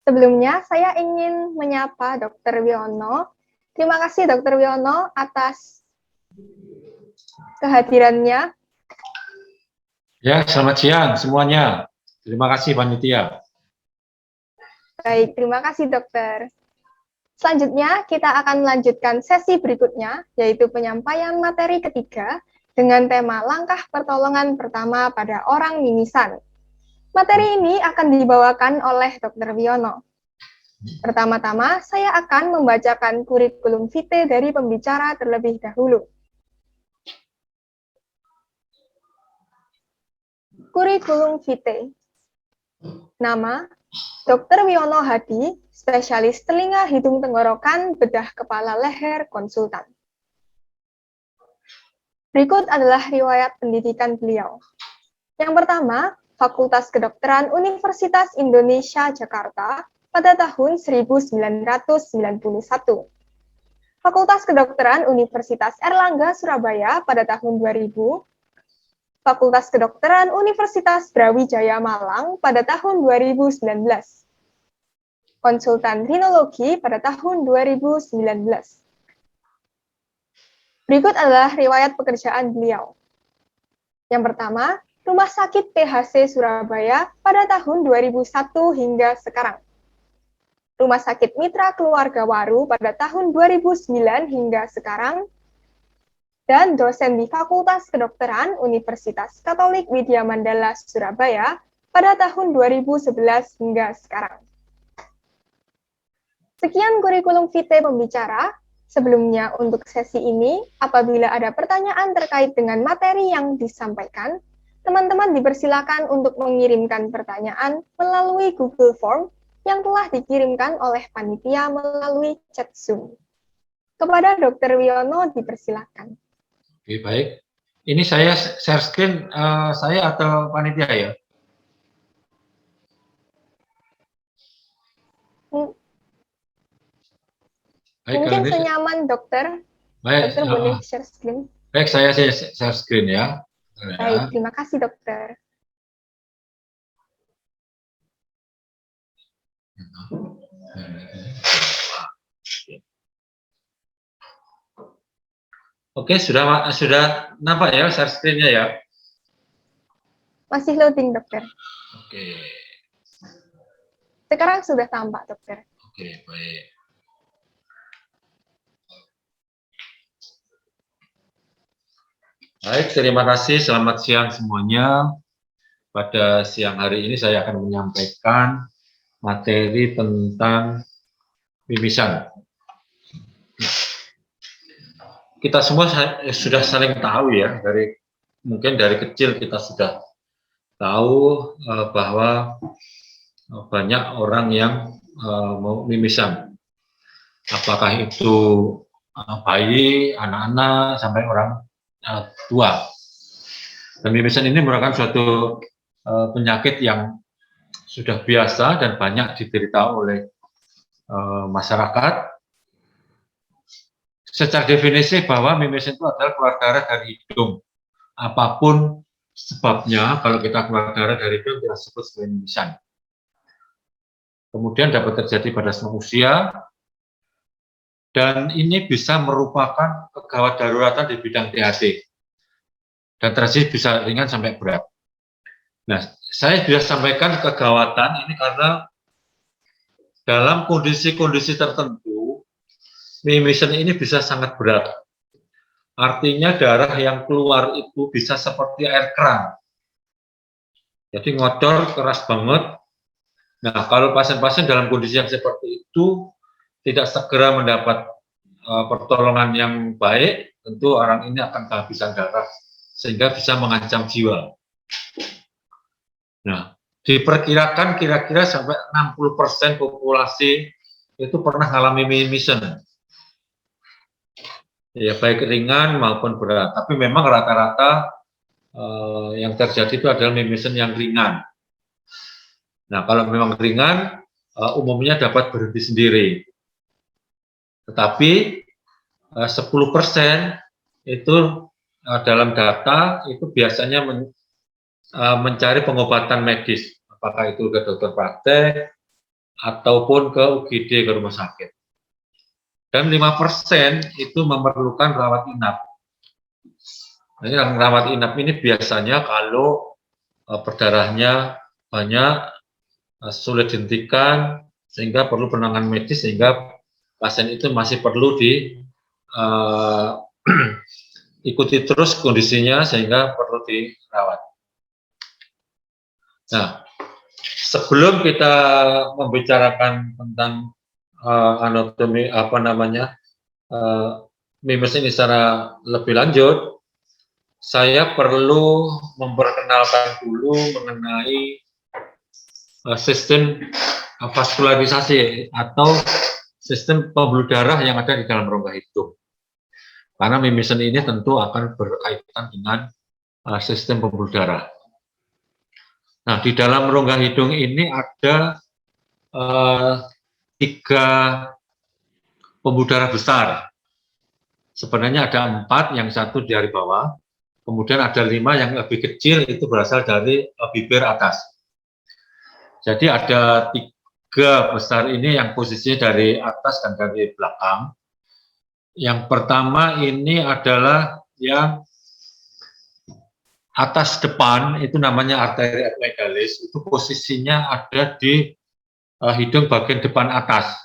Sebelumnya, saya ingin menyapa Dr. Wiono. Terima kasih Dr. Wiono atas kehadirannya. Ya, selamat siang semuanya. Terima kasih panitia. Baik, terima kasih dokter. Selanjutnya, kita akan melanjutkan sesi berikutnya, yaitu penyampaian materi ketiga dengan tema langkah pertolongan pertama pada orang mimisan. Materi ini akan dibawakan oleh Dr. Wiono. Pertama-tama, saya akan membacakan kurikulum vitae dari pembicara terlebih dahulu. Kurikulum vitae. Nama, Dr. Wiono Hadi, spesialis telinga, hidung, tenggorokan, bedah kepala, leher, konsultan. Berikut adalah riwayat pendidikan beliau. Yang pertama, Fakultas Kedokteran Universitas Indonesia Jakarta pada tahun 1991. Fakultas Kedokteran Universitas Erlangga Surabaya pada tahun 2000. Fakultas Kedokteran Universitas Brawijaya Malang pada tahun 2019. Konsultan rinologi pada tahun 2019. Berikut adalah riwayat pekerjaan beliau. Yang pertama, Rumah Sakit PHC Surabaya pada tahun 2001 hingga sekarang. Rumah Sakit Mitra Keluarga Waru pada tahun 2009 hingga sekarang. Dan dosen di Fakultas Kedokteran Universitas Katolik Widya Mandala Surabaya pada tahun 2011 hingga sekarang. Sekian kurikulum vitae pembicara. Sebelumnya untuk sesi ini, apabila ada pertanyaan terkait dengan materi yang disampaikan, teman-teman dipersilakan untuk mengirimkan pertanyaan melalui Google Form yang telah dikirimkan oleh panitia melalui chat Zoom. Kepada Dr. Wiono dipersilakan. Oke, baik. Ini saya share screen saya atau panitia ya? Baik, Mungkin senyaman dokter. Baik, Dokter boleh share screen. Baik, saya share screen ya. Baik, terima kasih dokter. Oke, sudah nampak ya share screen-nya ya? Masih loading dokter. Oke. Sekarang sudah tampak dokter. Oke, baik. Baik, terima kasih. Selamat siang semuanya. Pada siang hari ini saya akan menyampaikan materi tentang mimisan. Kita semua sudah saling tahu ya, mungkin dari kecil kita sudah tahu bahwa banyak orang yang mau mimisan. Apakah itu bayi, anak-anak, sampai orang tua. Dan mimisan ini merupakan suatu penyakit yang sudah biasa dan banyak diderita oleh masyarakat. Secara definisi bahwa mimisan itu adalah keluar darah dari hidung. Apapun sebabnya, kalau kita keluar darah dari hidung, kita sebut sebagai mimisan. Kemudian dapat terjadi pada semua usia, dan ini bisa merupakan kegawat daruratan di bidang THT. Dan terjadi bisa ringan sampai berat. Nah, saya bisa sampaikan kegawatan ini karena dalam kondisi-kondisi tertentu, mimisan ini bisa sangat berat. Artinya darah yang keluar itu bisa seperti air keran. Jadi ngocor, keras banget. Nah, kalau pasien-pasien dalam kondisi yang seperti itu tidak segera mendapat pertolongan yang baik, tentu orang ini akan kehabisan darah sehingga bisa mengancam jiwa. Nah, diperkirakan kira-kira sampai 60% populasi itu pernah mengalami mimisan. Ya, baik ringan maupun berat. Tapi memang rata-rata yang terjadi itu adalah mimisan yang ringan. Nah, kalau memang ringan, umumnya dapat berhenti sendiri. Tetapi 10% itu dalam data itu biasanya mencari pengobatan medis. Apakah itu ke dokter praktek, ataupun ke UGD, ke rumah sakit. Dan 5% itu memerlukan rawat inap. Jadi yang rawat inap ini biasanya kalau perdarahannya banyak, sulit dihentikan, sehingga perlu penanganan medis, sehingga pasien itu masih perlu di ikuti terus kondisinya sehingga perlu dirawat. Nah, sebelum kita membicarakan tentang anatomi mimes ini secara lebih lanjut, saya perlu memperkenalkan dulu mengenai sistem vaskularisasi atau sistem pembuluh darah yang ada di dalam rongga hidung. Karena mimisen ini tentu akan berkaitan dengan sistem pembuluh darah. Nah, di dalam rongga hidung ini ada 3 pembuluh darah besar. Sebenarnya ada 4, yang 1 dari bawah. Kemudian ada 5 yang lebih kecil, itu berasal dari bibir atas. Jadi ada 3 besar ini yang posisinya dari atas dan dari belakang. Yang pertama ini adalah yang atas depan, itu namanya arteri epimedalis, itu posisinya ada di hidung bagian depan atas.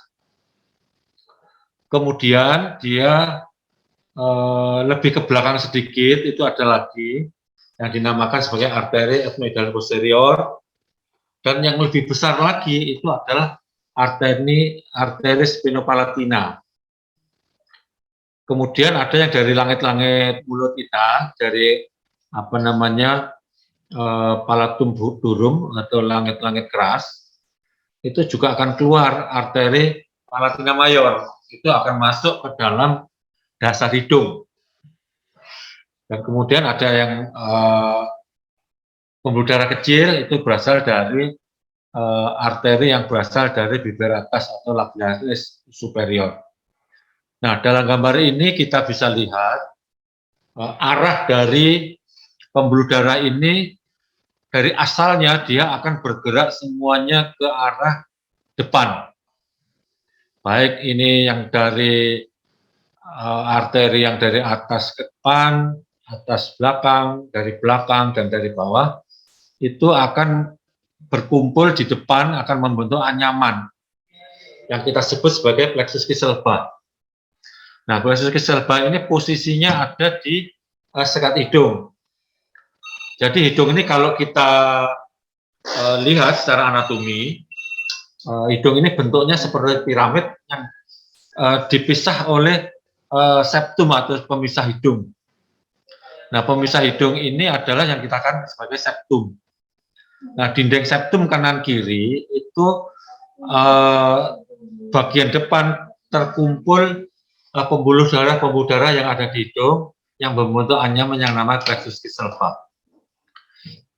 Kemudian dia lebih ke belakang sedikit, itu ada lagi yang dinamakan sebagai arteri epimedalis posterior, dan yang lebih besar lagi itu adalah arteri spinopalatina. Kemudian ada yang dari langit-langit mulut kita, dari palatum durum atau langit-langit keras, itu juga akan keluar arteri palatina mayor, itu akan masuk ke dalam dasar hidung. Dan kemudian ada yang pembuluh darah kecil, itu berasal dari arteri yang berasal dari bibir atas atau labialis superior. Nah, dalam gambar ini kita bisa lihat arah dari pembuluh darah ini, dari asalnya dia akan bergerak semuanya ke arah depan. Baik ini yang dari arteri yang dari atas ke depan, atas belakang, dari belakang, dan dari bawah, itu akan berkumpul di depan, akan membentuk anyaman yang kita sebut sebagai plexus Kieselbach. Nah, plexus Kieselbach ini posisinya ada di sekat hidung. Jadi hidung ini kalau kita lihat secara anatomi, hidung ini bentuknya seperti piramid yang dipisah oleh septum atau pemisah hidung. Nah, pemisah hidung ini adalah yang kita kan sebagai septum. Nah, dinding septum kanan kiri itu bagian depan terkumpul pembuluh darah yang ada di hidung yang membentuk anyaman yang namanya plexus Kieselbach.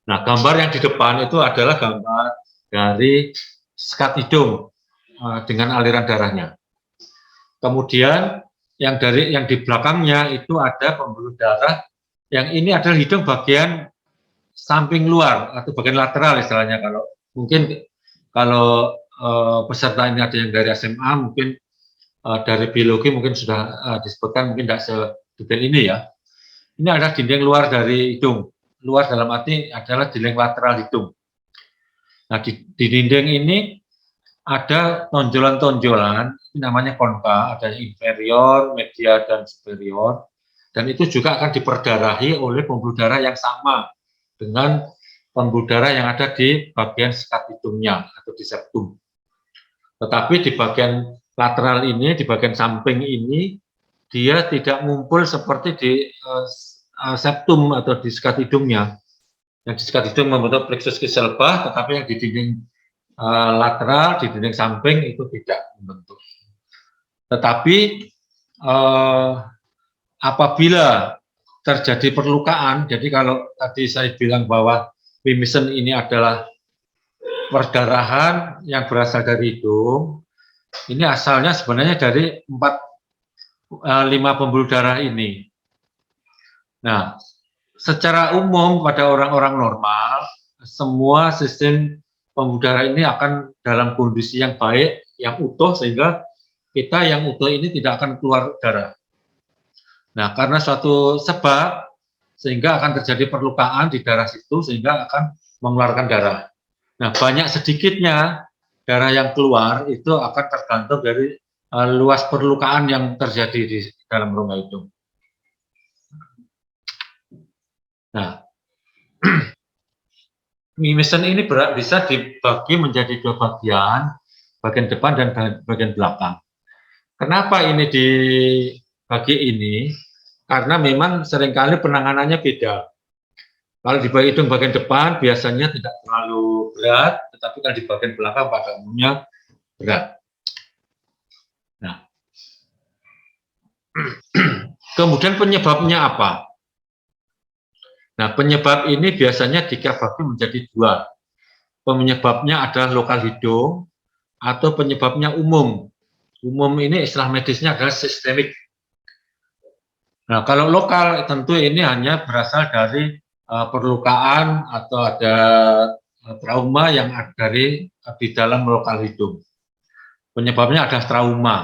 Nah, gambar yang di depan itu adalah gambar dari sekat hidung dengan aliran darahnya. Kemudian yang di belakangnya itu ada pembuluh darah yang ini adalah hidung bagian samping luar atau bagian lateral istilahnya. Kalau peserta ini ada yang dari SMA, mungkin dari biologi mungkin sudah disebutkan, mungkin tidak sedetail ini ya. Ini adalah dinding luar dari hidung. Luar dalam arti adalah dinding lateral hidung. Nah, di dinding ini ada tonjolan-tonjolan, ini namanya konka, ada inferior, media, dan superior. Dan itu juga akan diperdarahi oleh pembuluh darah yang sama dengan pembuluh darah yang ada di bagian sekat hidungnya atau di septum. Tetapi di bagian lateral ini, di bagian samping ini, dia tidak ngumpul seperti di septum atau di sekat hidungnya. Yang di sekat hidung membentuk plexus Kieselbach, tetapi yang di dinding lateral, di dinding samping itu tidak membentuk. Tetapi apabila terjadi perlukaan, jadi kalau tadi saya bilang bahwa mimisen ini adalah perdarahan yang berasal dari hidung, ini asalnya sebenarnya dari 5 pembuluh darah ini. Nah, secara umum pada orang-orang normal, semua sistem pembuluh darah ini akan dalam kondisi yang baik, yang utuh, sehingga kita yang utuh ini tidak akan keluar darah. Nah, karena suatu sebab, sehingga akan terjadi perlukaan di darah situ, sehingga akan mengeluarkan darah. Nah, banyak sedikitnya darah yang keluar itu akan tergantung dari luas perlukaan yang terjadi di dalam rongga hidung. Nah, mimisen ini bisa dibagi menjadi dua bagian depan dan bagian belakang. Kenapa ini dibagi ini? Karena memang seringkali penanganannya beda. Kalau di bagian hidung bagian depan biasanya tidak terlalu berat, tetapi kalau di bagian belakang pada umumnya berat. Nah, kemudian penyebabnya apa? Nah, penyebab ini biasanya dibagi menjadi dua. Penyebabnya adalah lokal hidung atau penyebabnya umum. Umum ini istilah medisnya adalah sistemik. Nah, kalau lokal tentu ini hanya berasal dari perlukaan atau ada trauma yang ada di dalam lokal hidung. Penyebabnya adalah trauma.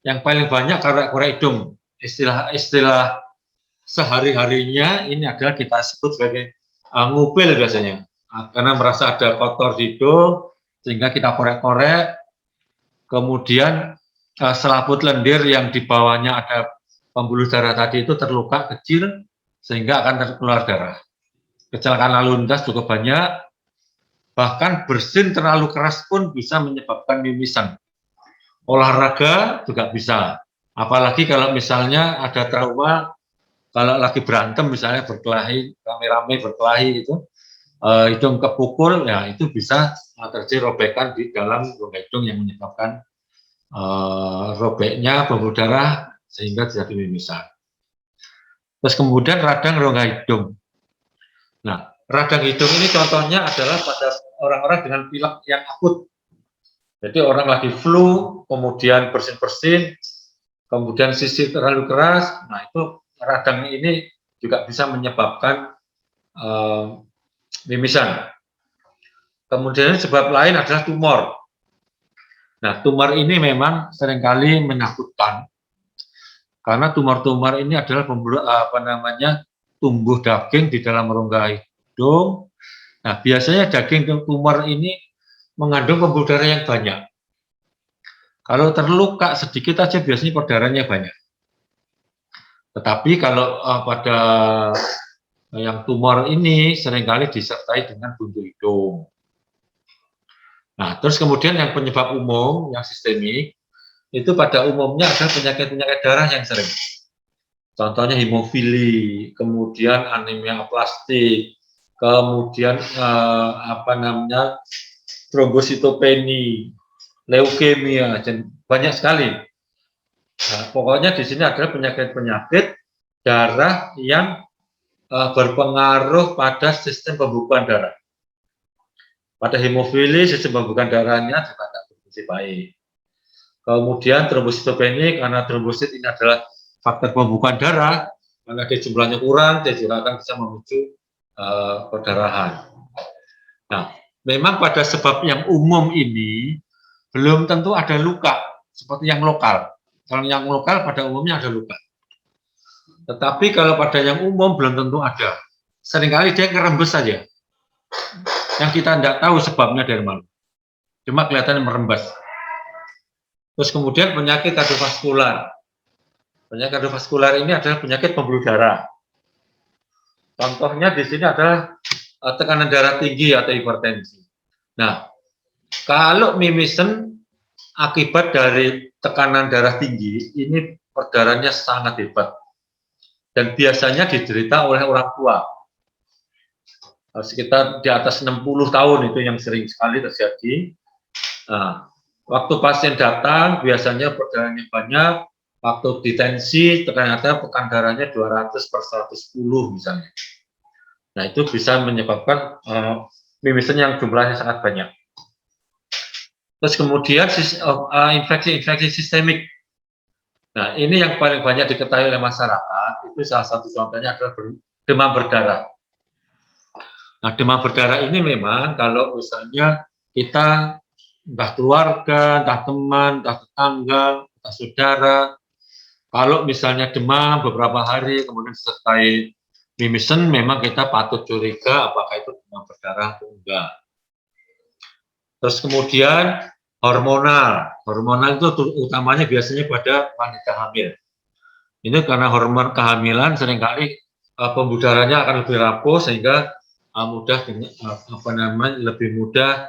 Yang paling banyak korek-korek hidung. Istilah sehari-harinya ini adalah kita sebut sebagai ngupil biasanya. Karena merasa ada kotor di hidung, sehingga kita korek-korek, kemudian selaput lendir yang di bawahnya ada pembuluh darah tadi itu terluka kecil, sehingga akan keluar darah. Kecelakaan lalu lintas cukup banyak, bahkan bersin terlalu keras pun bisa menyebabkan mimisan. Olahraga juga bisa, apalagi kalau misalnya ada trauma, kalau lagi berantem misalnya berkelahi, rame-rame berkelahi itu, hidung kepukul, ya itu bisa terjadi robekan di dalam rongga hidung yang menyebabkan robeknya pembuluh darah sehingga terjadi mimisan. Terus kemudian radang rongga hidung. Nah, radang hidung ini contohnya adalah pada orang-orang dengan pilek yang akut. Jadi orang lagi flu, kemudian bersin-bersin, kemudian sisik terlalu keras, nah itu radang ini juga bisa menyebabkan mimisan. Kemudian sebab lain adalah tumor. Nah, tumor ini memang seringkali menakutkan karena tumor-tumor ini adalah tumbuh daging di dalam rongga hidung. Nah, biasanya daging tumor ini mengandung pembuluh darah yang banyak. Kalau terluka sedikit aja biasanya perdarahannya banyak. Tetapi kalau pada yang tumor ini seringkali disertai dengan buntu hidung. Nah, terus kemudian yang penyebab umum, yang sistemik, itu pada umumnya adalah penyakit-penyakit darah yang sering. Contohnya hemofili, kemudian anemia aplastik, kemudian trombositopeni, leukemia, dan banyak sekali. Nah, pokoknya di sini adalah penyakit-penyakit darah yang berpengaruh pada sistem pembukaan darah. Pada hemofili, sistem pembukaan darahnya juga tidak berfungsi baik. Kemudian trombositopeni, karena trombosit ini adalah faktor pembukaan darah, karena dia jumlahnya kurang, dia juga akan bisa memicu perdarahan. Nah, memang pada sebab yang umum ini belum tentu ada luka seperti yang lokal. Kalau yang lokal pada umumnya ada luka. Tetapi kalau pada yang umum belum tentu ada. Seringkali dia ngerembes saja. Yang kita tidak tahu sebabnya dari mana. Cuma kelihatan merembes. Terus kemudian penyakit kardiovaskular. Penyakit kardiovaskular ini adalah penyakit pembuluh darah. Contohnya di sini adalah tekanan darah tinggi atau hipertensi. Nah, kalau mimisen akibat dari tekanan darah tinggi, ini perdarahannya sangat hebat. Dan biasanya diderita oleh orang tua. Sekitar di atas 60 tahun itu yang sering sekali terjadi. Nah, waktu pasien datang, biasanya perdarahannya banyak. Waktu ditensi, ternyata pekan darahnya 200/110 misalnya. Nah, itu bisa menyebabkan mimisen yang jumlahnya sangat banyak. Terus kemudian infeksi-infeksi sistemik. Nah, ini yang paling banyak diketahui oleh masyarakat, itu salah satu contohnya adalah demam berdarah. Nah, demam berdarah ini memang kalau misalnya kita entah keluarga, entah teman, entah tetangga, entah saudara, kalau misalnya demam beberapa hari kemudian disertai mimisen, memang kita patut curiga apakah itu demam berdarah atau enggak. Terus kemudian hormonal itu utamanya biasanya pada wanita hamil. Ini karena hormon kehamilan seringkali pembuluh darahnya akan lebih rapuh sehingga mudah lebih mudah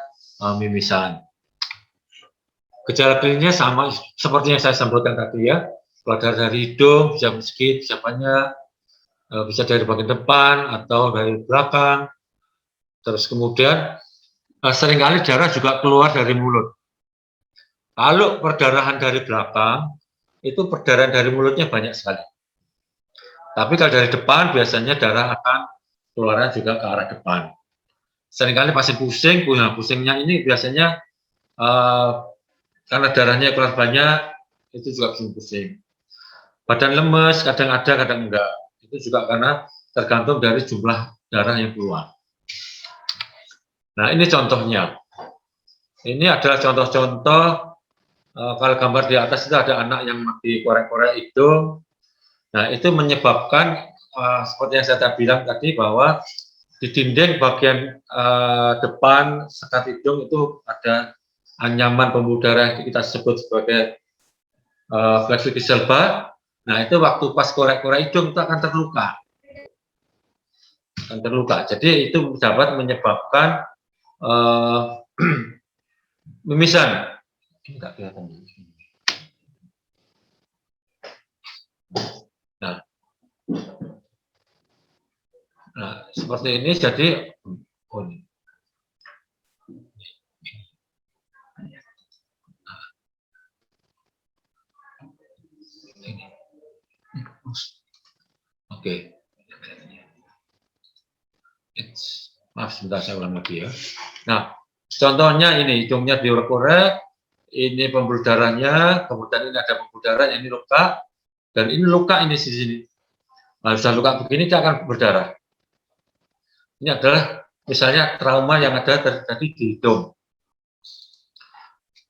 mimisan. Gejala klinisnya sama seperti yang saya sebutkan tadi ya, keluar dari hidung, bisa sedikit, bisa banyak, bisa dari bagian depan atau dari belakang. Terus kemudian seringkali darah juga keluar dari mulut. Kalau perdarahan dari belakang, itu perdarahan dari mulutnya banyak sekali. Tapi kalau dari depan, biasanya darah akan keluarnya juga ke arah depan. Seringkali pasien pusing, pusingnya ini biasanya karena darahnya keluar banyak, itu juga bikin pusing. Badan lemes, kadang ada, kadang enggak. Itu juga karena tergantung dari jumlah darah yang keluar. Nah, ini contohnya. Ini adalah contoh-contoh, kalau gambar di atas itu ada anak yang mati korek-korek hidung. Nah, itu menyebabkan, seperti yang saya bilang tadi, bahwa di dinding bagian depan sekat hidung itu ada anyaman pembuluh darah yang kita sebut sebagai plexus bulbar. Nah, itu waktu pas korek-korek hidung itu akan terluka. Jadi itu dapat menyebabkan mimisan. Nah, seperti ini jadi oke. Maaf, sebentar saya ulang lagi ya. Nah, contohnya ini hidungnya diorek-orek, ini pembuluh darahnya, kemudian ini ada pembuluh darah, ini luka, dan ini luka ini di sini. Nah, sudah luka begini dia akan berdarah. Ini adalah misalnya trauma yang ada terjadi di hidung.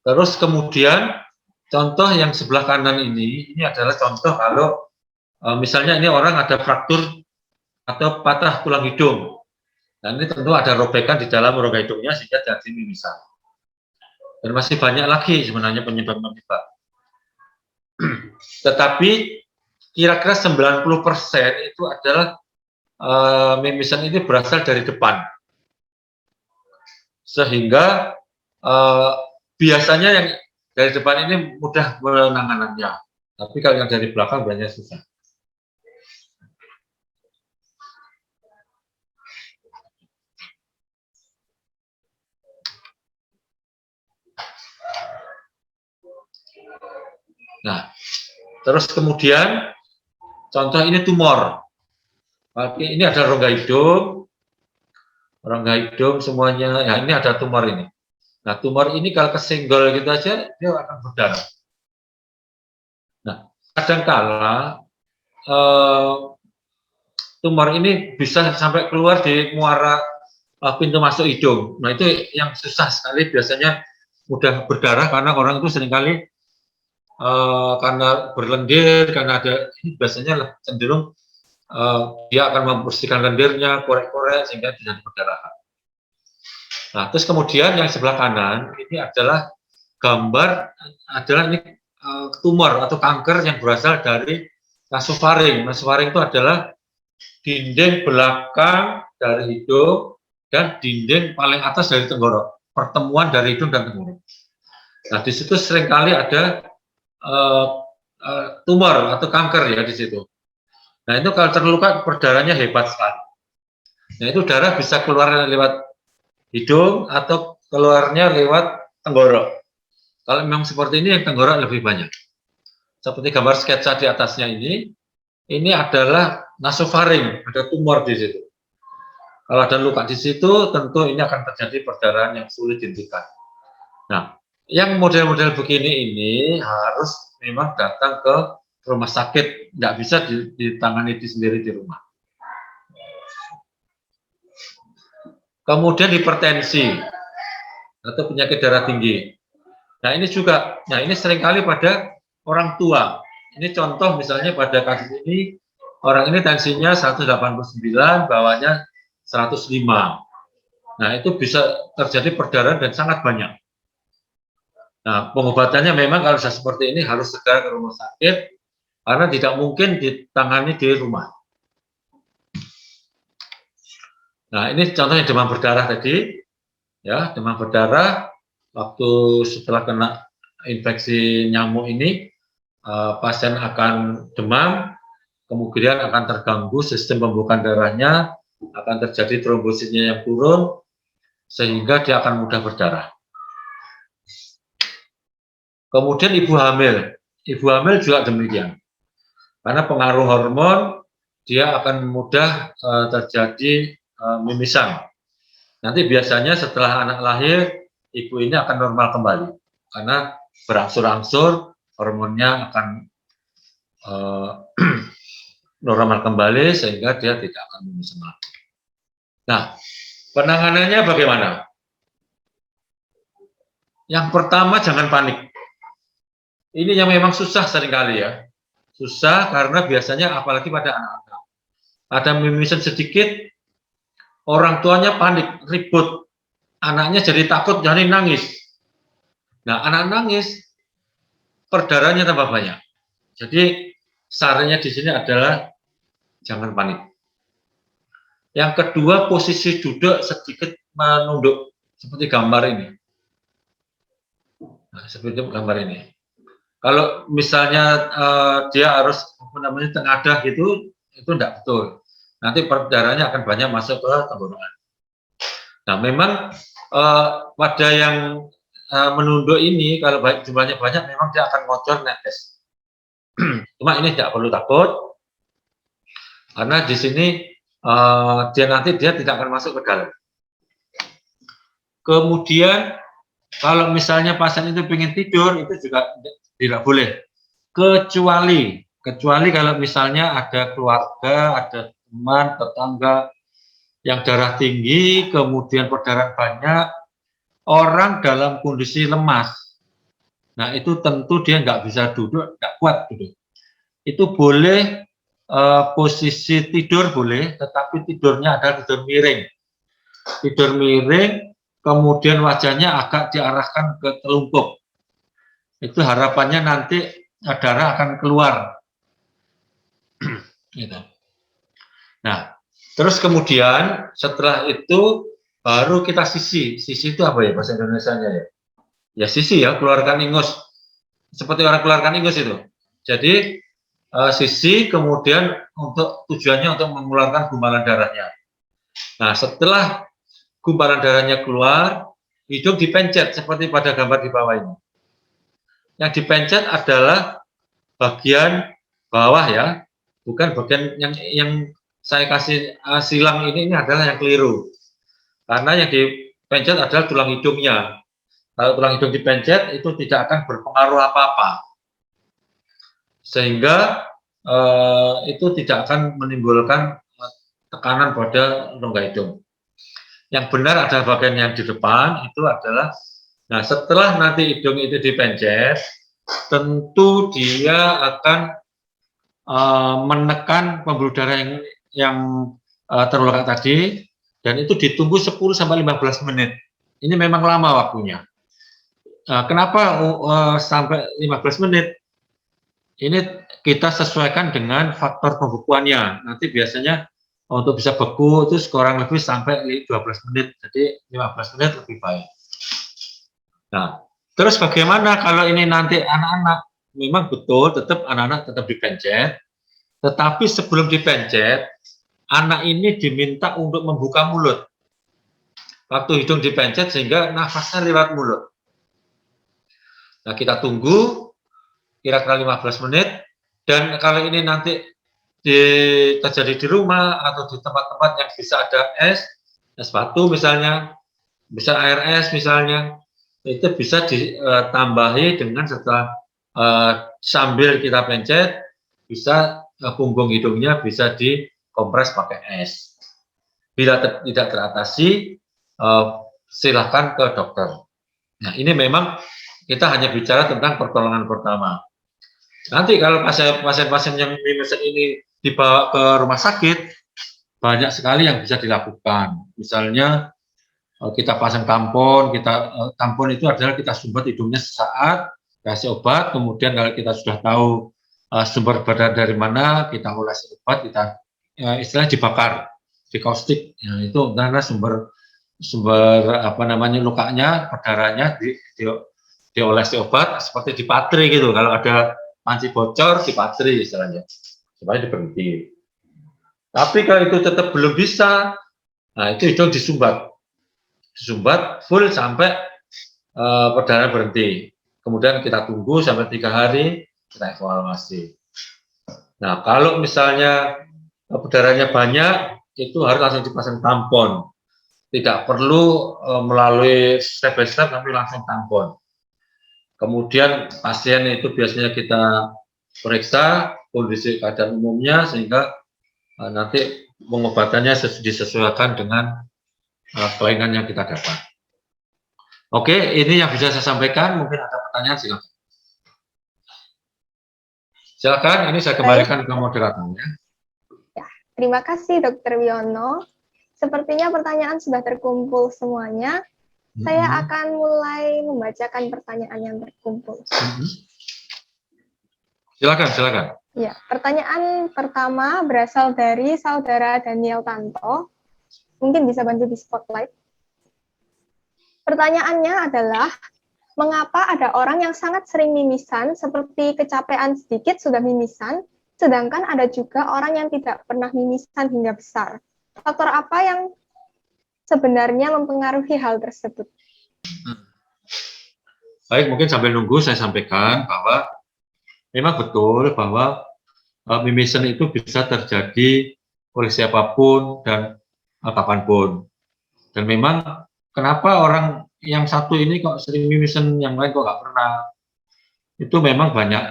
Terus kemudian contoh yang sebelah kanan ini adalah contoh kalau misalnya ini orang ada fraktur atau patah tulang hidung. Dan ini tentu ada robekan di dalam rongga hidungnya sehingga jadi mimisan. Dan masih banyak lagi sebenarnya penyebab-penyebab. Tetapi kira-kira 90% itu adalah mimisan ini berasal dari depan. Sehingga biasanya yang dari depan ini mudah penanganannya. Tapi kalau yang dari belakang banyak susah. Nah, terus kemudian contoh ini tumor. Ini ada rongga hidung semuanya. Ya, ini ada tumor ini. Nah, tumor ini kalau kesenggol gitu aja, dia akan berdarah. Nah, kadangkala tumor ini bisa sampai keluar di muara pintu masuk hidung. Nah, itu yang susah sekali, biasanya mudah berdarah karena orang itu seringkali karena berlendir, karena ada ini biasanya cenderung dia akan membersihkan lendirnya, korek-korek sehingga tidak berdarah. Nah, terus kemudian yang sebelah kanan ini adalah gambar ini tumor atau kanker yang berasal dari nasofaring. Nasofaring itu adalah dinding belakang dari hidung dan dinding paling atas dari tenggorok, pertemuan dari hidung dan tenggorok. Nah, di situ seringkali ada tumor atau kanker ya di situ. Nah, itu kalau terluka perdarahannya hebat sekali. Nah, itu darah bisa keluar lewat hidung atau keluarnya lewat tenggorok. Kalau memang seperti ini, yang tenggorok lebih banyak. Seperti gambar sketsa di atasnya ini adalah nasofaring, ada tumor di situ. Kalau ada luka di situ, tentu ini akan terjadi perdarahan yang sulit dihentikan. Nah, yang model-model begini ini harus memang datang ke rumah sakit, nggak bisa ditangani sendiri di rumah. Kemudian hipertensi atau penyakit darah tinggi. Nah ini juga, nah ini seringkali pada orang tua. Ini contoh misalnya pada kasus ini, orang ini tensinya 189, bawahnya 105. Nah itu bisa terjadi perdarahan dan sangat banyak. Nah pengobatannya memang kalau sudah seperti ini harus segera ke rumah sakit, karena tidak mungkin ditangani di rumah. Nah ini contohnya demam berdarah tadi, ya demam berdarah waktu setelah kena infeksi nyamuk ini, pasien akan demam, kemudian akan terganggu sistem pembukaan darahnya, akan terjadi trombositnya yang turun, sehingga dia akan mudah berdarah. Kemudian ibu hamil juga demikian, karena pengaruh hormon, dia akan mudah terjadi mimisan. Nanti biasanya setelah anak lahir, ibu ini akan normal kembali, karena berangsur-angsur hormonnya akan normal kembali sehingga dia tidak akan mimisan lagi. Nah, penanganannya bagaimana? Yang pertama, jangan panik. Ini yang memang susah seringkali ya. Susah karena biasanya apalagi pada anak-anak. Ada mimisan sedikit, orang tuanya panik, ribut. Anaknya jadi takut, jadi nangis. Nah, anak nangis, perdarahannya tambah banyak. Jadi, sarannya di sini adalah jangan panik. Yang kedua, posisi duduk sedikit menunduk, seperti gambar ini. Nah, seperti gambar ini. Kalau misalnya dia harus tengadah gitu, itu tidak betul. Nanti perdarahannya akan banyak masuk ke tenggorokan. Nah, memang pada yang menunduk ini, kalau jumlahnya banyak, memang dia akan ngocor netes. Cuma ini tidak perlu takut, karena di sini dia tidak akan masuk ke dalam. Kemudian kalau misalnya pasien itu pengen tidur, itu juga tidak boleh. Kecuali kalau misalnya ada keluarga, ada teman, tetangga yang darah tinggi, kemudian perdarahan banyak, orang dalam kondisi lemas. Nah itu tentu dia nggak bisa duduk, nggak kuat duduk. Itu boleh posisi tidur boleh, tetapi tidurnya adalah tidur miring. Tidur miring, kemudian wajahnya agak diarahkan ke telungkup. Itu harapannya nanti darah akan keluar. Gitu. Nah, terus kemudian setelah itu baru kita sisi. Sisi itu apa ya bahasa Indonesianya ya? Ya sisi ya, keluarkan ingus. Seperti orang keluarkan ingus itu. Jadi sisi kemudian tujuannya untuk mengeluarkan gumpalan darahnya. Nah, setelah gumpalan darahnya keluar, hidung dipencet seperti pada gambar di bawah ini. Yang dipencet adalah bagian bawah ya, bukan bagian yang saya kasih silang ini adalah yang keliru. Karena yang dipencet adalah tulang hidungnya. Kalau tulang hidung dipencet itu tidak akan berpengaruh apa-apa. Sehingga itu tidak akan menimbulkan tekanan pada rongga hidung. Yang benar adalah bagian yang di depan itu adalah, nah setelah nanti hidung itu dipencet, tentu dia akan menekan pembuluh darah yang terluka tadi, dan itu ditunggu 10-15 menit. Ini memang lama waktunya. Kenapa sampai 15 menit? Ini kita sesuaikan dengan faktor pembekuannya. Nanti biasanya untuk bisa beku itu kurang lebih sampai 12 menit. Jadi 15 menit lebih baik. Nah, terus bagaimana kalau ini nanti anak-anak? Memang betul, tetap anak-anak tetap dipencet. Tetapi sebelum dipencet, anak ini diminta untuk membuka mulut. Waktu hidung dipencet sehingga nafasnya lewat mulut. Nah, kita tunggu kira-kira 15 menit. Dan kalau ini nanti terjadi di rumah atau di tempat-tempat yang bisa ada es batu misalnya, bisa air es misalnya, itu bisa ditambahi dengan setelah sambil kita pencet, bisa punggung hidungnya bisa dikompres pakai es. Bila tidak teratasi, silakan ke dokter. Nah, ini memang kita hanya bicara tentang pertolongan pertama. Nanti kalau pasien-pasien yang mimisan ini dibawa ke rumah sakit, banyak sekali yang bisa dilakukan. Misalnya kita pasang tampon, tampon itu adalah kita sumbat hidungnya sesaat, kasih obat, kemudian kalau kita sudah tahu sumber badan dari mana, kita olesi obat, kita istilahnya dibakar, dikaustik, ya, itu karena sumber apa namanya lukanya, perdarahannya diolesi obat seperti dipatri gitu. Kalau ada panci bocor, dipatri istilahnya supaya diberhenti. Tapi kalau itu tetap belum bisa, nah itu hidung disumbat full sampai perdarahan berhenti. Kemudian kita tunggu sampai 3 hari, kita evaluasi. Nah, kalau misalnya perdarahannya banyak, itu harus langsung dipasang tampon. Tidak perlu melalui step by step, tapi langsung tampon. Kemudian pasien itu biasanya kita periksa kondisi keadaan umumnya, sehingga nanti pengobatannya disesuaikan dengan kelainan yang kita dapat. Oke, ini yang bisa saya sampaikan. Mungkin ada pertanyaan, silakan. Silakan, ini saya kembalikan ke moderatornya. Ya, terima kasih Dr. Wiono. Sepertinya pertanyaan sudah terkumpul semuanya. Saya akan mulai membacakan pertanyaan yang terkumpul. Silakan. Ya, pertanyaan pertama berasal dari saudara Daniel Tanto. Mungkin bisa bantu di spotlight. Pertanyaannya adalah, mengapa ada orang yang sangat sering mimisan, seperti kecapean sedikit sudah mimisan, sedangkan ada juga orang yang tidak pernah mimisan hingga besar? Faktor apa yang sebenarnya mempengaruhi hal tersebut? Baik, mungkin sambil nunggu saya sampaikan bahwa memang betul bahwa mimisan itu bisa terjadi oleh siapapun dan kapanpun. Dan memang kenapa orang yang satu ini kok sering mimisan, yang lain kok nggak pernah? Itu memang banyak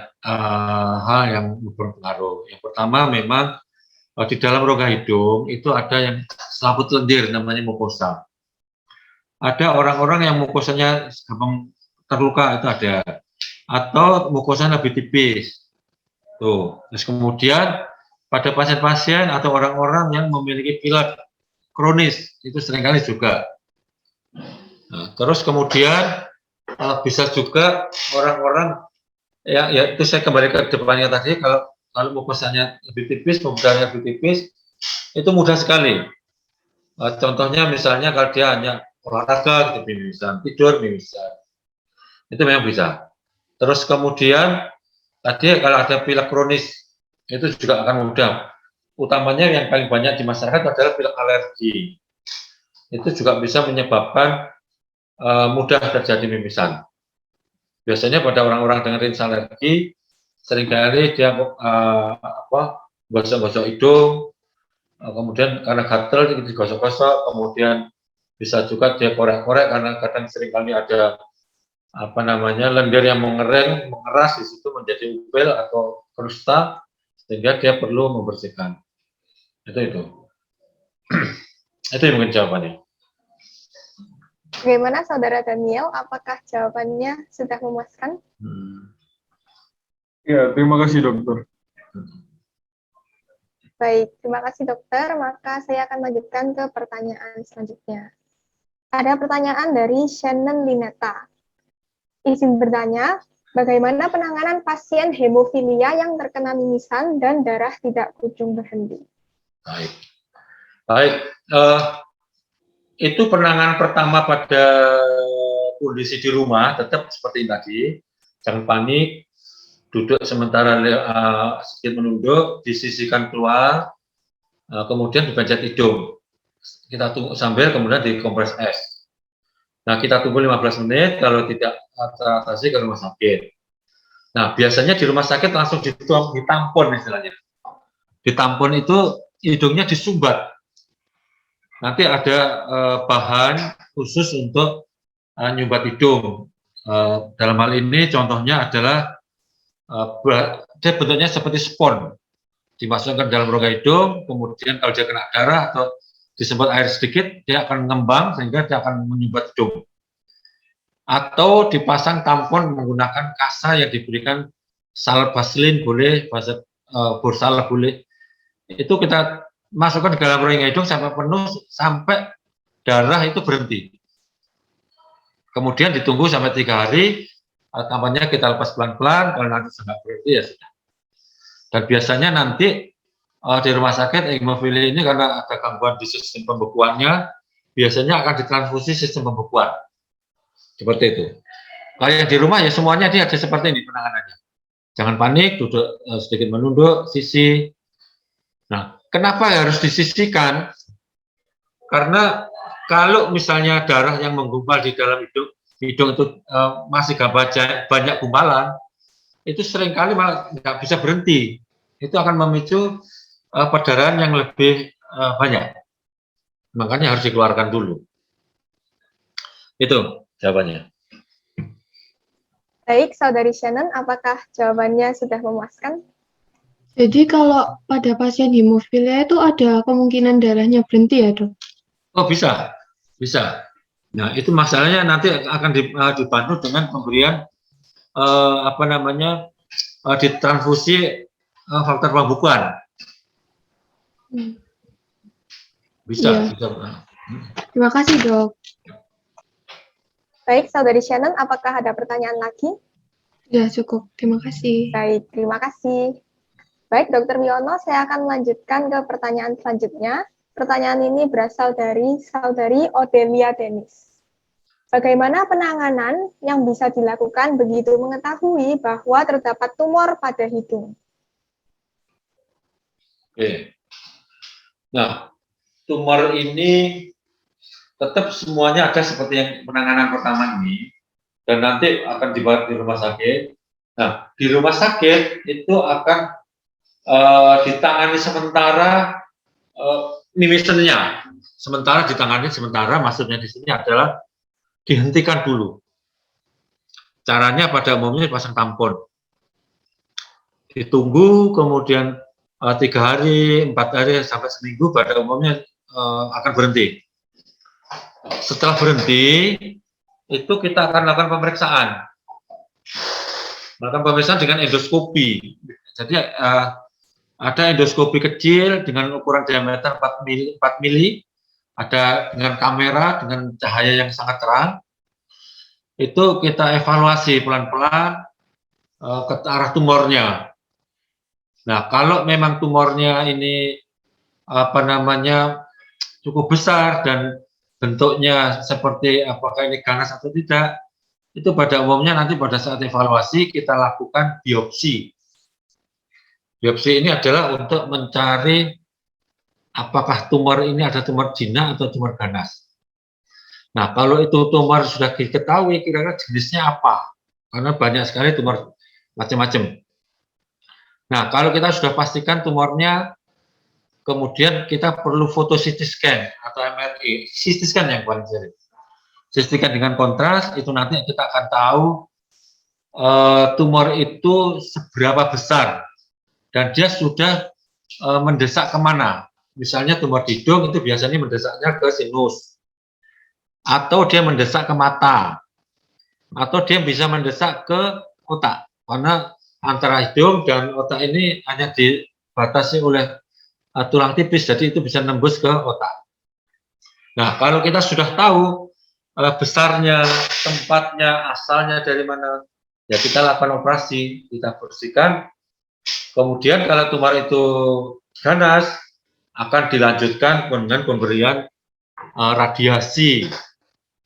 hal yang berpengaruh. Yang pertama memang di dalam rongga hidung itu ada yang selaput lendir, namanya mukosa. Ada orang-orang yang mukosanya gampang terluka, itu ada. Atau mukosanya lebih tipis. Tuh. Terus kemudian pada pasien-pasien atau orang-orang yang memiliki pilek kronis, itu seringkali juga. Nah, terus kemudian bisa juga orang-orang ya itu saya kembali ke depannya tadi, kalau mukosanya lebih tipis, pembedahannya lebih tipis, itu mudah sekali. Contohnya misalnya kalau dia hanya olahraga, gitu, mimisan, tidur, mimisan, itu memang bisa. Terus kemudian tadi kalau ada pilek kronis, itu juga akan mudah. Utamanya yang paling banyak di masyarakat adalah pilek alergi. Itu juga bisa menyebabkan mudah terjadi mimisan. Biasanya pada orang-orang dengan rins alergi, seringkali dia gosok-gosok hidung, kemudian karena gatel digosok-gosok, kemudian bisa juga dia korek-korek karena kadang seringkali ada lendir yang mengeras di situ menjadi upil atau krusta, sehingga dia perlu membersihkan. Itu. Itu yang mungkin jawabannya. Bagaimana saudara Daniel? Apakah jawabannya sudah memuaskan? Ya, terima kasih dokter. Baik, terima kasih dokter. Maka saya akan lanjutkan ke pertanyaan selanjutnya. Ada pertanyaan dari Shannon Lineta. Izin bertanya, bagaimana penanganan pasien hemofilia yang terkena mimisan dan darah tidak kunjung berhenti? Baik. Itu penanganan pertama pada kondisi di rumah, tetap seperti tadi, jangan panik, duduk sementara sedikit menunduk, disisihkan keluar, kemudian dipencet hidung. Kita tunggu sambil kemudian dikompres es. Nah, kita tunggu 15 menit, kalau tidak teratasi ke rumah sakit. Nah, biasanya di rumah sakit langsung ditampon istilahnya. Ditampon itu hidungnya disumbat. Nanti ada bahan khusus untuk nyumbat hidung. Dalam hal ini contohnya adalah dia bentuknya seperti spons. Dimasukkan dalam rongga hidung, kemudian kalau dia kena darah atau disemprot air sedikit, dia akan mengembang sehingga dia akan menyumbat hidung. Atau dipasang tampon menggunakan kasa yang diberikan salep vaselin boleh, borsalep boleh. Itu kita masukkan ke dalam rongga hidung sampai penuh, sampai darah itu berhenti. Kemudian ditunggu sampai 3 hari, tamponnya kita lepas pelan-pelan, kalau nanti sudah berhenti ya sudah. Dan biasanya nanti di rumah sakit hemofilia ini karena ada gangguan di sistem pembekuannya, biasanya akan ditransfusi sistem pembekuan. Seperti itu. Kalau yang di rumah ya semuanya dia ada seperti ini penanganannya. Jangan panik, duduk sedikit menunduk, sisi. Nah, kenapa harus disisihkan? Karena kalau misalnya darah yang menggumpal di dalam hidung itu masih banyak gumpalan, itu seringkali malah nggak bisa berhenti. Itu akan memicu perdarahan yang lebih banyak. Makanya harus dikeluarkan dulu. Itu jawabannya. Baik, Saudari Shannon, apakah jawabannya sudah memuaskan? Jadi kalau pada pasien hemofilia itu ada kemungkinan darahnya berhenti ya, Dok? Oh, bisa. Bisa. Nah, itu masalahnya nanti akan dibantu dengan pemberian ditransfusi faktor pembekuan. Bisa, Iya. bisa. Terima kasih, Dok. Baik, Saudari Shannon, apakah ada pertanyaan lagi? Sudah cukup. Terima kasih. Baik, terima kasih. Baik, Dr. Wiono, saya akan melanjutkan ke pertanyaan selanjutnya. Pertanyaan ini berasal dari Saudari Odelia Denis. Bagaimana penanganan yang bisa dilakukan begitu mengetahui bahwa terdapat tumor pada hidung? Oke. Nah, tumor ini tetap semuanya ada seperti yang penanganan pertama ini, dan nanti akan dibawa di rumah sakit. Nah, di rumah sakit itu akan ditangani sementara mimisennya. Sementara ditangani sementara, maksudnya di sini adalah dihentikan dulu. Caranya pada umumnya dipasang tampon. Ditunggu, kemudian 3 hari, 4 hari, sampai seminggu pada umumnya akan berhenti. Setelah berhenti, itu kita akan lakukan pemeriksaan. Melakukan pemeriksaan dengan endoskopi. Jadi ada endoskopi kecil dengan ukuran diameter 4 mili, ada dengan kamera dengan cahaya yang sangat terang. Itu kita evaluasi pelan-pelan ke arah tumornya. Nah, kalau memang tumornya ini cukup besar dan bentuknya seperti apakah ini ganas atau tidak, itu pada umumnya nanti pada saat evaluasi kita lakukan biopsi. Biopsi ini adalah untuk mencari apakah tumor ini ada tumor jinak atau tumor ganas. Nah, kalau itu tumor sudah diketahui kira-kira jenisnya apa, karena banyak sekali tumor macam-macam. Nah, kalau kita sudah pastikan tumornya, kemudian kita perlu foto CT scan atau MRI, CT scan yang paling sering. CT scan dengan kontras, itu nanti kita akan tahu tumor itu seberapa besar, dan dia sudah mendesak kemana. Misalnya tumor di hidung itu biasanya mendesaknya ke sinus, atau dia mendesak ke mata, atau dia bisa mendesak ke otak, karena antara hidung dan otak ini hanya dibatasi oleh tulang tipis, jadi itu bisa nembus ke otak. Nah, kalau kita sudah tahu besarnya, tempatnya, asalnya dari mana, ya kita lakukan operasi, kita bersihkan. Kemudian kalau tumor itu ganas, akan dilanjutkan dengan pemberian radiasi.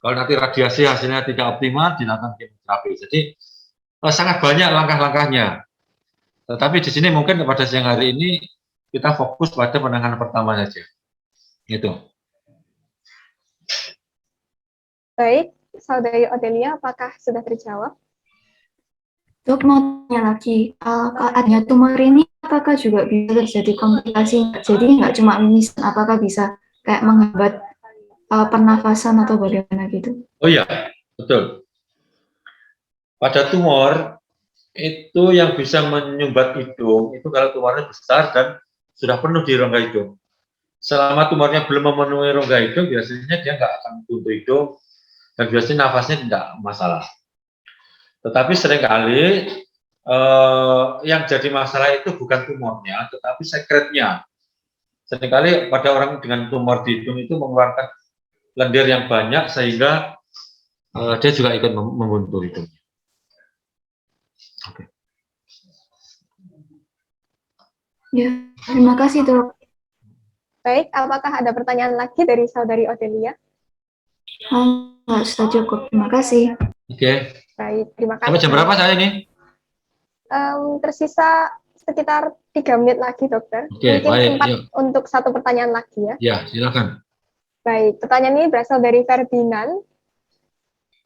Kalau nanti radiasi hasilnya tidak optimal, dilakukan kemoterapi. Jadi sangat banyak langkah-langkahnya. Tetapi di sini mungkin pada siang hari ini kita fokus pada penanganan pertama saja. Itu. Baik, Saudari Odelia, apakah sudah terjawab? Dok, mau tanya lagi, adanya tumor ini apakah juga bisa terjadi komplikasi? Jadi nggak cuma mimisan, apakah bisa kayak menghambat pernafasan atau bagaimana gitu? Oh iya, betul. Pada tumor, itu yang bisa menyumbat hidung, itu kalau tumornya besar dan sudah penuh di rongga hidung. selama tumornya belum memenuhi rongga hidung, biasanya dia nggak akan buntu hidung, dan biasanya nafasnya tidak masalah. Tetapi seringkali yang jadi masalah itu bukan tumornya, tetapi sekretnya. Seringkali pada orang dengan tumor di hidung itu mengeluarkan lendir yang banyak, sehingga dia juga ikut membuntu hidungnya. Oke. Ya, terima kasih dok. Baik, apakah ada pertanyaan lagi dari saudari Odelia? Nggak, sudah cukup. Terima kasih. Oke. Baik, terima kasih. Sampai jam berapa saya ini? Tersisa sekitar 3 menit lagi, dokter. Oke, Mungkin baik, sempat yuk. untuk satu pertanyaan lagi ya. Ya, silakan. Baik, pertanyaan ini berasal dari Ferdinand.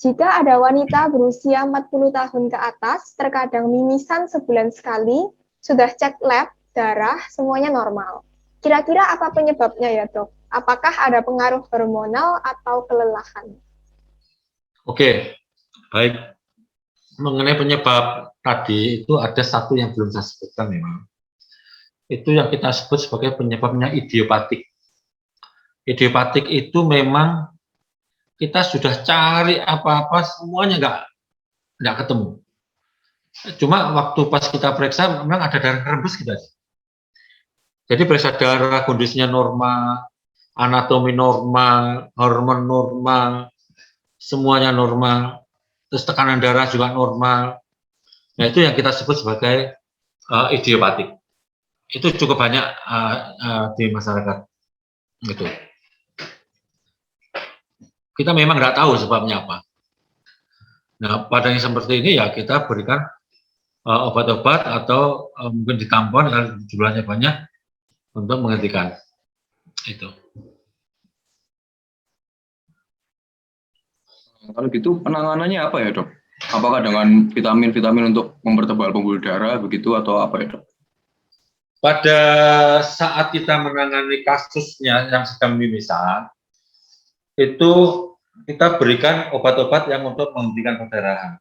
Jika ada wanita berusia 40 tahun ke atas, terkadang mimisan sebulan sekali, sudah cek lab, darah, semuanya normal. Kira-kira apa penyebabnya ya, dok? Apakah ada pengaruh hormonal atau kelelahan? Oke, baik. Mengenai penyebab tadi, itu ada satu yang belum saya sebutkan memang. Itu yang kita sebut sebagai penyebabnya idiopatik. Idiopatik itu memang kita sudah cari apa-apa, semuanya nggak ketemu. Cuma waktu pas kita periksa, memang ada darah rembes gitu aja. Jadi periksa darah, kondisinya normal, anatomi normal, hormon normal, semuanya normal, terus tekanan darah juga normal. Nah, itu yang kita sebut sebagai idiopatik. Itu cukup banyak di masyarakat. Gitu. Kita memang nggak tahu sebabnya apa. Nah, pada yang seperti ini ya kita berikan obat-obat atau mungkin ditampon kalau jumlahnya banyak untuk menghentikan itu. Kalau gitu penanganannya apa ya dok? Apakah dengan vitamin-vitamin untuk mempertebal pembuluh darah begitu atau apa ya dok? Pada saat kita menangani kasusnya yang sedang mimisan, itu kita berikan obat-obat yang untuk menghentikan perdarahan.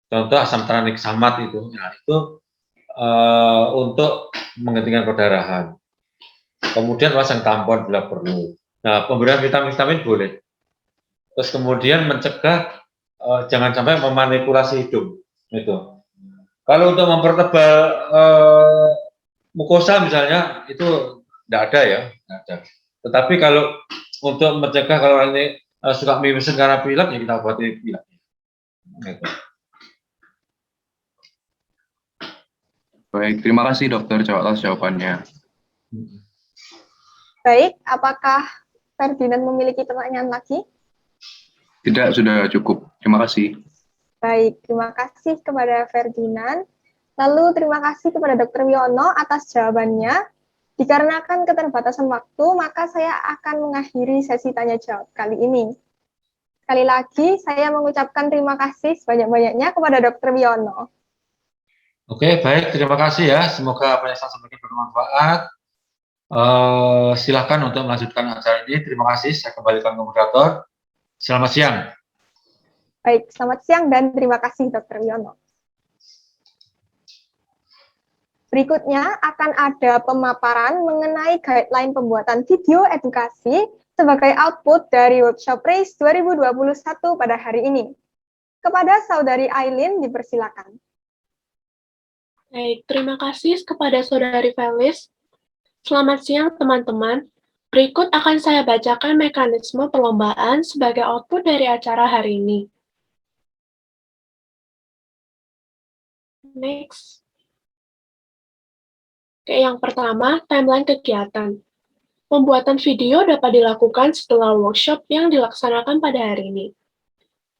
Contoh asam tranexamat itu, nah itu untuk menghentikan perdarahan. Kemudian pasang tampon bila perlu. Nah, pemberian vitamin-vitamin boleh. Terus kemudian mencegah jangan sampai memanipulasi hidung. Itu. Kalau untuk mempertebal mukosa misalnya itu tidak ada ya, tidak ada. Tetapi kalau untuk mencegah kalau orang ini suka mimisan karena pilek, ya kita obati pilek. Gitu. Baik, terima kasih dokter atas jawabannya. Baik, apakah Ferdinand memiliki pertanyaan lagi? Tidak, sudah cukup. Terima kasih. Baik, terima kasih kepada Ferdinand. Lalu terima kasih kepada Dr. Wiono atas jawabannya. Dikarenakan keterbatasan waktu, maka saya akan mengakhiri sesi tanya jawab kali ini. Sekali lagi, saya mengucapkan terima kasih sebanyak-banyaknya kepada Dr. Wiono. Oke, baik. Terima kasih ya. Semoga apa yang saya sampaikan bermanfaat. Silakan untuk melanjutkan acara ini. Terima kasih. Saya kembalikan ke moderator. Selamat siang. Baik, selamat siang dan terima kasih Dr. Wiono. Berikutnya akan ada pemaparan mengenai guideline pembuatan video edukasi sebagai output dari workshop RACE 2021 pada hari ini. Kepada Saudari Aileen dipersilakan. Baik, terima kasih kepada Saudari Felis. Selamat siang teman-teman. Berikut akan saya bacakan mekanisme perlombaan sebagai output dari acara hari ini. Next. Oke, yang pertama, timeline kegiatan. Pembuatan video dapat dilakukan setelah workshop yang dilaksanakan pada hari ini.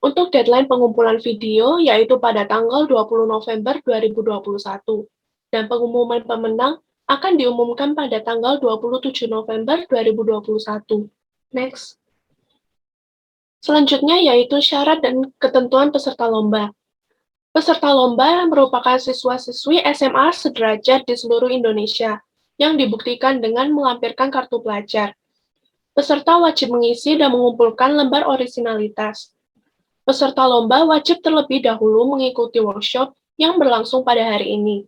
Untuk deadline pengumpulan video, yaitu pada tanggal 20 November 2021, dan pengumuman pemenang akan diumumkan pada tanggal 27 November 2021. Next. Selanjutnya yaitu syarat dan ketentuan peserta lomba. Peserta lomba merupakan siswa-siswi SMA sederajat di seluruh Indonesia, yang dibuktikan dengan melampirkan kartu pelajar. Peserta wajib mengisi dan mengumpulkan lembar orisinalitas. Peserta lomba wajib terlebih dahulu mengikuti workshop yang berlangsung pada hari ini.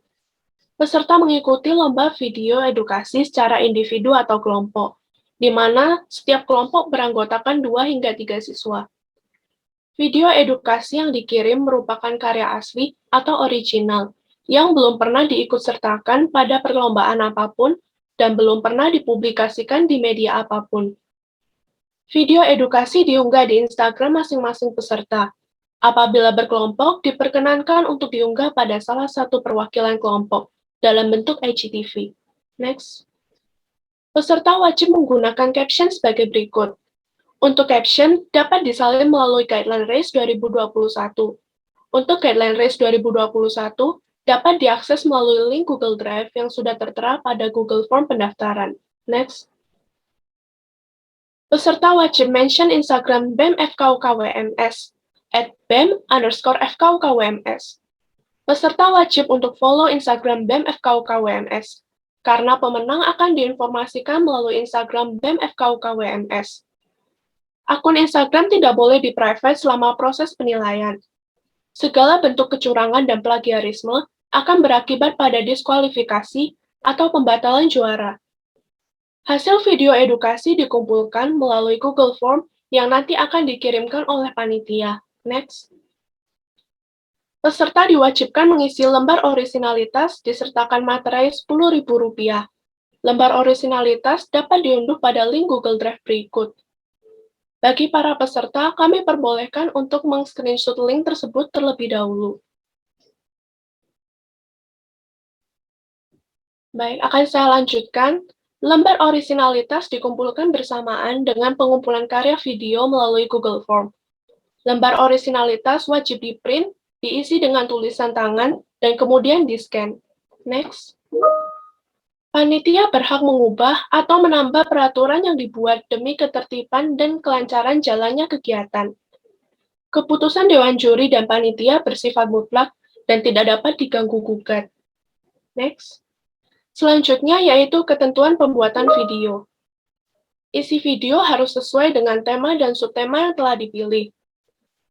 Peserta mengikuti lomba video edukasi secara individu atau kelompok, di mana setiap kelompok beranggotakan 2 hingga 3 siswa. Video edukasi yang dikirim merupakan karya asli atau original, yang belum pernah diikutsertakan pada perlombaan apapun dan belum pernah dipublikasikan di media apapun. Video edukasi diunggah di Instagram masing-masing peserta. Apabila berkelompok, diperkenankan untuk diunggah pada salah satu perwakilan kelompok dalam bentuk IGTV. Next. Peserta wajib menggunakan caption sebagai berikut. Untuk caption, dapat disalin melalui Guideline Race 2021. Untuk Guideline Race 2021, dapat diakses melalui link Google Drive yang sudah tertera pada Google Form pendaftaran. Next. Peserta wajib mention Instagram BEM FKUKWMS @BEM_FKUKWMS. Peserta wajib untuk follow Instagram BEM FKUKWMS, karena pemenang akan diinformasikan melalui Instagram BEM FKUKWMS. Akun Instagram tidak boleh di-private selama proses penilaian. Segala bentuk kecurangan dan plagiarisme akan berakibat pada diskualifikasi atau pembatalan juara. Hasil video edukasi dikumpulkan melalui Google Form yang nanti akan dikirimkan oleh panitia. Next. Peserta diwajibkan mengisi lembar orisinalitas disertakan materai Rp10.000. Lembar orisinalitas dapat diunduh pada link Google Drive berikut. Bagi para peserta, kami perbolehkan untuk meng-screenshot link tersebut terlebih dahulu. Baik, akan saya lanjutkan. Lembar orisinalitas dikumpulkan bersamaan dengan pengumpulan karya video melalui Google Form. Lembar orisinalitas wajib di-print, diisi dengan tulisan tangan, dan kemudian di-scan. Next. Panitia berhak mengubah atau menambah peraturan yang dibuat demi ketertiban dan kelancaran jalannya kegiatan. Keputusan Dewan Juri dan Panitia bersifat mutlak dan tidak dapat diganggu-gugat. Next. Selanjutnya yaitu ketentuan pembuatan video. Isi video harus sesuai dengan tema dan subtema yang telah dipilih.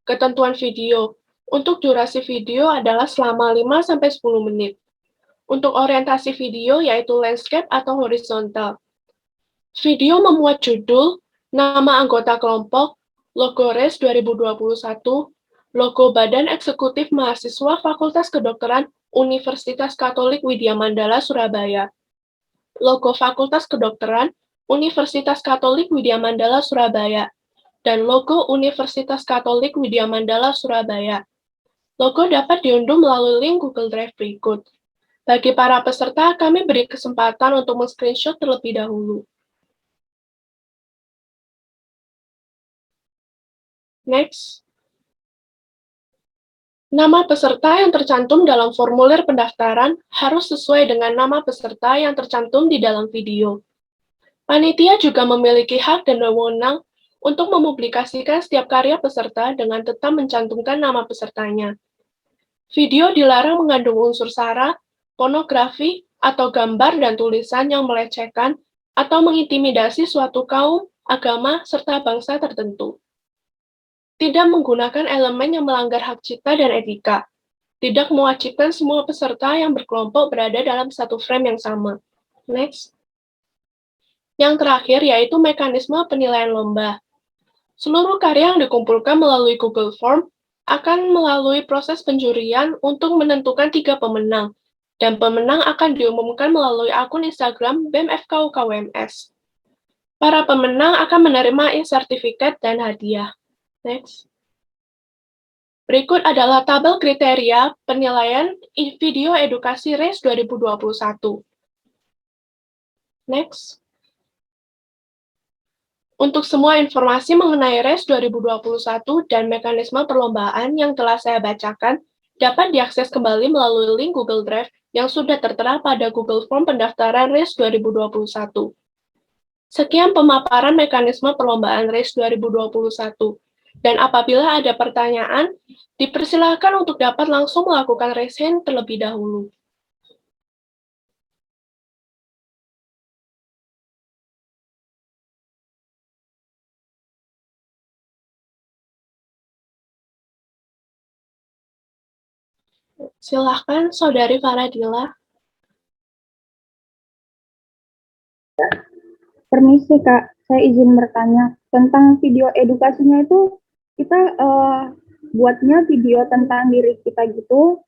Ketentuan video. Untuk durasi video adalah selama 5-10 menit. Untuk orientasi video yaitu landscape atau horizontal. Video memuat judul, nama anggota kelompok, logo RES 2021, logo Badan Eksekutif Mahasiswa Fakultas Kedokteran Universitas Katolik Widya Mandala Surabaya, logo Fakultas Kedokteran Universitas Katolik Widya Mandala Surabaya, dan logo Universitas Katolik Widya Mandala Surabaya. Logo dapat diunduh melalui link Google Drive berikut. Bagi para peserta, kami beri kesempatan untuk men-screenshot terlebih dahulu. Next. Nama peserta yang tercantum dalam formulir pendaftaran harus sesuai dengan nama peserta yang tercantum di dalam video. Panitia juga memiliki hak dan wewenang untuk mempublikasikan setiap karya peserta dengan tetap mencantumkan nama pesertanya. Video dilarang mengandung unsur sara, pornografi, atau gambar dan tulisan yang melecehkan atau mengintimidasi suatu kaum, agama, serta bangsa tertentu. Tidak menggunakan elemen yang melanggar hak cipta dan etika. Tidak mewajibkan semua peserta yang berkelompok berada dalam satu frame yang sama. Next. Yang terakhir yaitu mekanisme penilaian lomba. Seluruh karya yang dikumpulkan melalui Google Form akan melalui proses penjurian untuk menentukan 3 pemenang, dan pemenang akan diumumkan melalui akun Instagram BEM FKUKWMS. Para pemenang akan menerima e-sertifikat dan hadiah. Next. Berikut adalah tabel kriteria penilaian video edukasi RACE 2021. Next. Untuk semua informasi mengenai RACE 2021 dan mekanisme perlombaan yang telah saya bacakan, dapat diakses kembali melalui link Google Drive yang sudah tertera pada Google Form pendaftaran RACE 2021. Sekian pemaparan mekanisme perlombaan RACE 2021. Dan apabila ada pertanyaan, dipersilakan untuk dapat langsung melakukan raise hand terlebih dahulu. Silakan, Saudari Faradila. Permisi Kak, saya izin bertanya tentang video edukasinya itu kita buatnya video tentang diri kita gitu,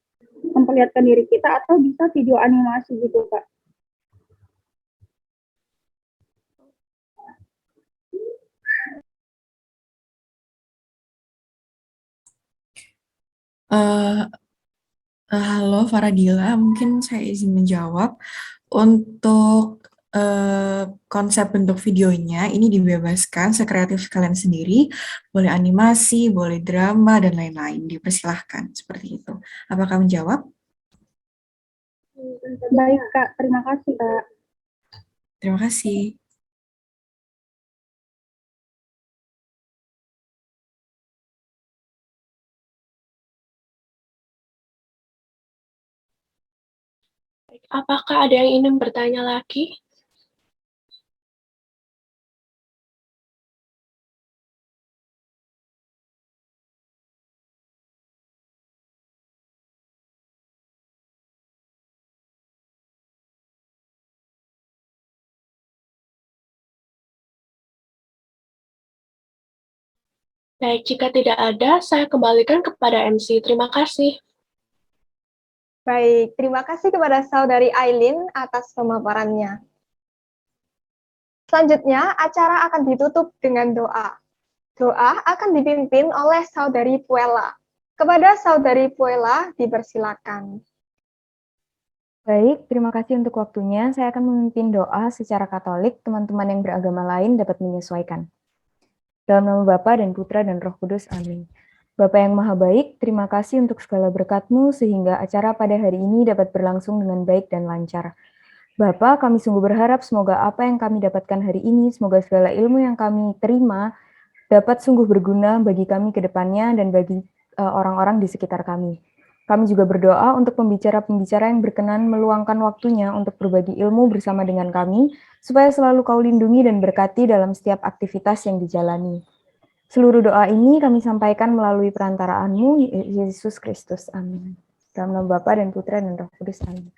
memperlihatkan diri kita atau bisa video animasi gitu Kak? Eh, Halo Faradila, mungkin saya izin menjawab. Untuk konsep bentuk videonya ini dibebaskan sekreatif kalian sendiri, boleh animasi, boleh drama, dan lain-lain. Dipersilahkan seperti itu. Apakah menjawab? Baik Kak, terima kasih Kak. Terima kasih. Apakah ada yang ingin bertanya lagi? Baik, jika tidak ada, saya kembalikan kepada MC. Terima kasih. Baik, terima kasih kepada Saudari Aileen atas pemaparannya. Selanjutnya, acara akan ditutup dengan doa. Doa akan dipimpin oleh Saudari Puella. Kepada Saudari Puella, dipersilakan. Baik, terima kasih untuk waktunya. Saya akan memimpin doa secara Katolik, teman-teman yang beragama lain dapat menyesuaikan. Dalam nama Bapa dan Putra dan Roh Kudus, amin. Bapa yang Maha Baik, terima kasih untuk segala berkat-Mu sehingga acara pada hari ini dapat berlangsung dengan baik dan lancar. Bapa, kami sungguh berharap semoga apa yang kami dapatkan hari ini, semoga segala ilmu yang kami terima dapat sungguh berguna bagi kami ke depannya dan bagi orang-orang di sekitar kami. Kami juga berdoa untuk pembicara-pembicara yang berkenan meluangkan waktunya untuk berbagi ilmu bersama dengan kami, supaya selalu Kau lindungi dan berkati dalam setiap aktivitas yang dijalani. Seluruh doa ini kami sampaikan melalui perantaraan-Mu, Yesus Kristus. Amin. Dalam nama Bapa dan Putra dan Roh Kudus. Amin.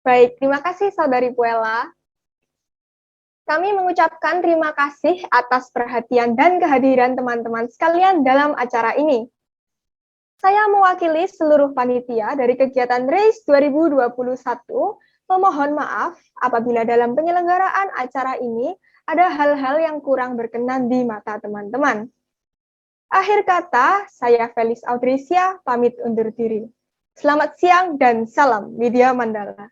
Baik, terima kasih Saudari Puella. Kami mengucapkan terima kasih atas perhatian dan kehadiran teman-teman sekalian dalam acara ini. Saya mewakili seluruh panitia dari kegiatan RACE 2021, memohon maaf apabila dalam penyelenggaraan acara ini ada hal-hal yang kurang berkenan di mata teman-teman. Akhir kata, saya Felis Audrisia pamit undur diri. Selamat siang dan salam Widya Mandala.